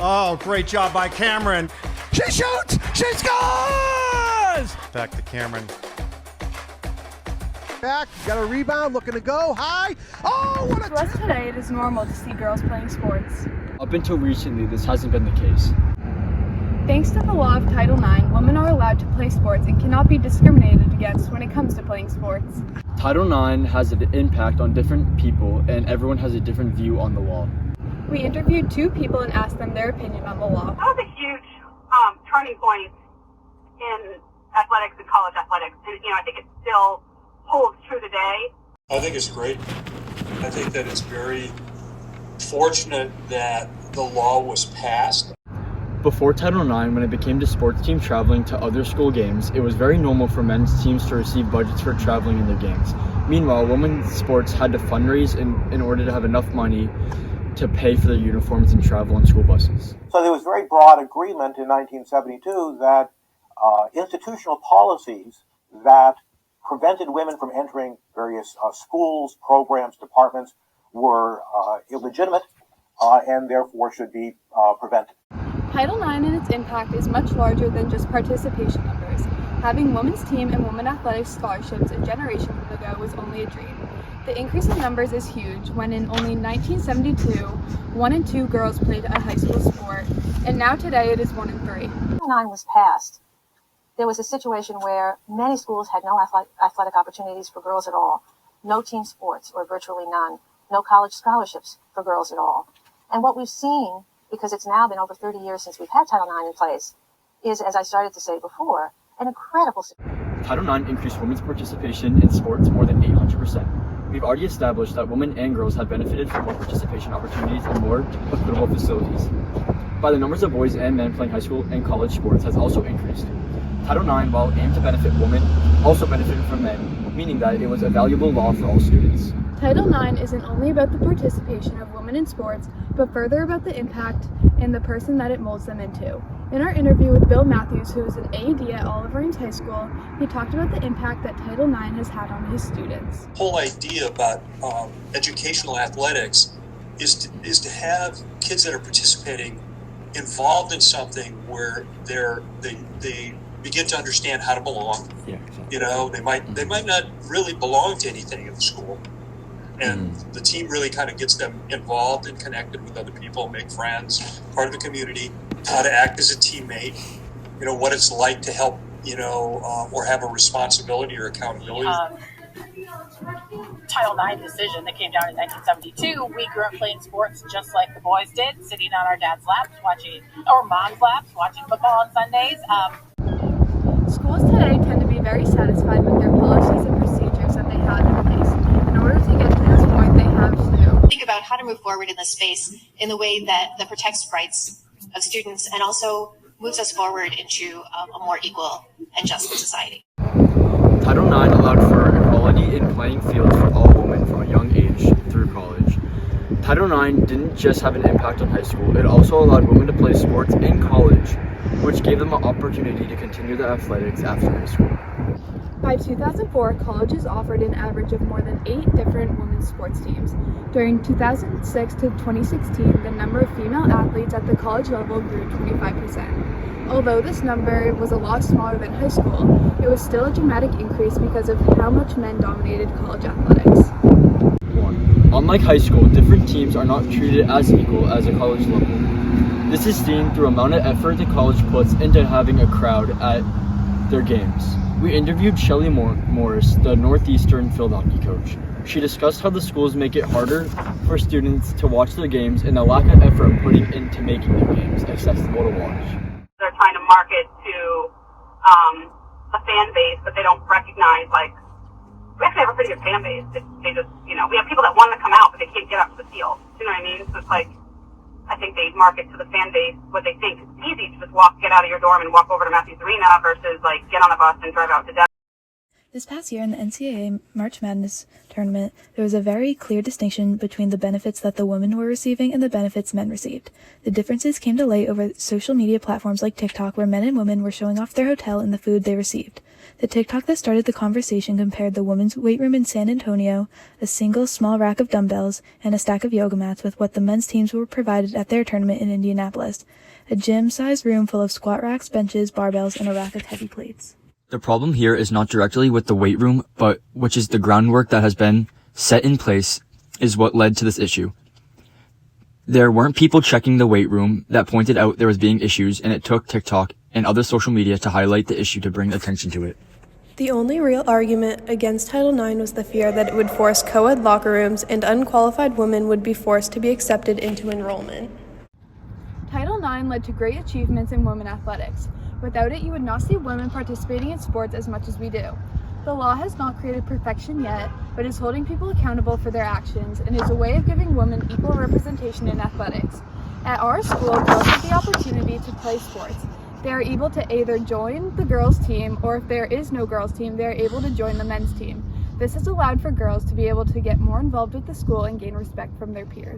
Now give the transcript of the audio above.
Oh, great job by Cameron. She shoots! She scores! Back to Cameron. Back, got a rebound, looking to go high. Oh, what a To us today, it is normal to see girls playing sports. Up until recently, this hasn't been the case. Thanks to the law of Title IX, women are allowed to play sports and cannot be discriminated against when it comes to playing sports. Title IX has an impact on different people, and everyone has a different view on the law. We interviewed 2 people and asked them their opinion on the law. That was a huge turning point in athletics and college athletics, and I think it still holds true today. I think it's great. I think that it's very fortunate that the law was passed. Before Title IX, when it became to sports teams traveling to other school games, it was very normal for men's teams to receive budgets for traveling in their games. Meanwhile, women's sports had to fundraise in order to have enough money to pay for their uniforms and travel on school buses. So there was very broad agreement in 1972 that institutional policies that prevented women from entering various schools, programs, departments were illegitimate and therefore should be prevented. Title IX and its impact is much larger than just participation numbers. Having women's team and women athletics scholarships a generation ago was only a dream. The increase in numbers is huge when in only 1972, 1 in 2 girls played a high school sport, and now today it is 1 in 3. Title IX was passed. There was a situation where many schools had no athletic opportunities for girls at all, no team sports or virtually none, no college scholarships for girls at all. And what we've seen, because it's now been over 30 years since we've had Title IX in place, is, as I started to say before, an incredible. Title IX increased women's participation in sports more than 800%. We've already established that women and girls have benefited from more participation opportunities and more equitable facilities. By the numbers of boys and men playing high school and college sports has also increased. Title IX, while aimed to benefit women, also benefited from men, meaning that it was a valuable law for all students. Title IX isn't only about the participation of women in sports, but further about the impact and the person that it molds them into. In our interview with Bill Matthews, who is an AD at Olive Reigns High School, he talked about the impact that Title IX has had on his students. The whole idea about educational athletics is to have kids that are participating involved in something where they begin to understand how to belong. Yeah, exactly. They might not really belong to anything in the school. And the team really kind of gets them involved and connected with other people, make friends, part of the community, how to act as a teammate, what it's like to help, or have a responsibility or accountability. Title IX decision that came down in 1972, we grew up playing sports just like the boys did, sitting on our dad's laps or mom's laps, watching football on Sundays. Schools today tend to be very satisfied with their policies and procedures that they have in place. In order to get to this point, they have to think about how to move forward in this space in the way that protects rights of students and also moves us forward into a more equal and just society. Title IX allowed for equality in playing fields for all women from a young age through college. Title IX didn't just have an impact on high school, it also allowed women to play sports in college, which gave them an opportunity to continue their athletics after high school. By 2004, colleges offered an average of more than 8 different women's sports teams. During 2006 to 2016, the number of female athletes at the college level grew 25%. Although this number was a lot smaller than high school, it was still a dramatic increase because of how much men dominated college athletics. 1. Unlike high school, different teams are not treated as equal as a college level. This is seen through the amount of effort the college puts into having a crowd at their games. We interviewed Shelly Morris, the Northeastern field hockey coach. She discussed how the schools make it harder for students to watch their games and the lack of effort putting into making the games accessible to watch. They're trying to market to a fan base, but they don't recognize, we actually have a pretty good fan base. They just, we have people that want to come out, but they can't get up to the field. You know what I mean? So it's I think they market to the fan base what they think. It's easy to just get out of your dorm and walk over to Matthews Arena versus get on a bus and drive out to Denver. This past year in the NCAA March Madness tournament, there was a very clear distinction between the benefits that the women were receiving and the benefits men received. The differences came to light over social media platforms like TikTok, where men and women were showing off their hotel and the food they received. The TikTok that started the conversation compared the women's weight room in San Antonio, a single small rack of dumbbells, and a stack of yoga mats with what the men's teams were provided at their tournament in Indianapolis, a gym-sized room full of squat racks, benches, barbells, and a rack of heavy plates. The problem here is not directly with the weight room, but which is the groundwork that has been set in place is what led to this issue. There weren't people checking the weight room that pointed out there was being issues, and it took TikTok and other social media to highlight the issue to bring attention to it. The only real argument against Title IX was the fear that it would force co-ed locker rooms and unqualified women would be forced to be accepted into enrollment. Title IX led to great achievements in women athletics. Without it, you would not see women participating in sports as much as we do. The law has not created perfection yet, but is holding people accountable for their actions and is a way of giving women equal representation in athletics. At our school, girls have the opportunity to play sports. They are able to either join the girls' team, or if there is no girls' team, they are able to join the men's team. This has allowed for girls to be able to get more involved with the school and gain respect from their peers.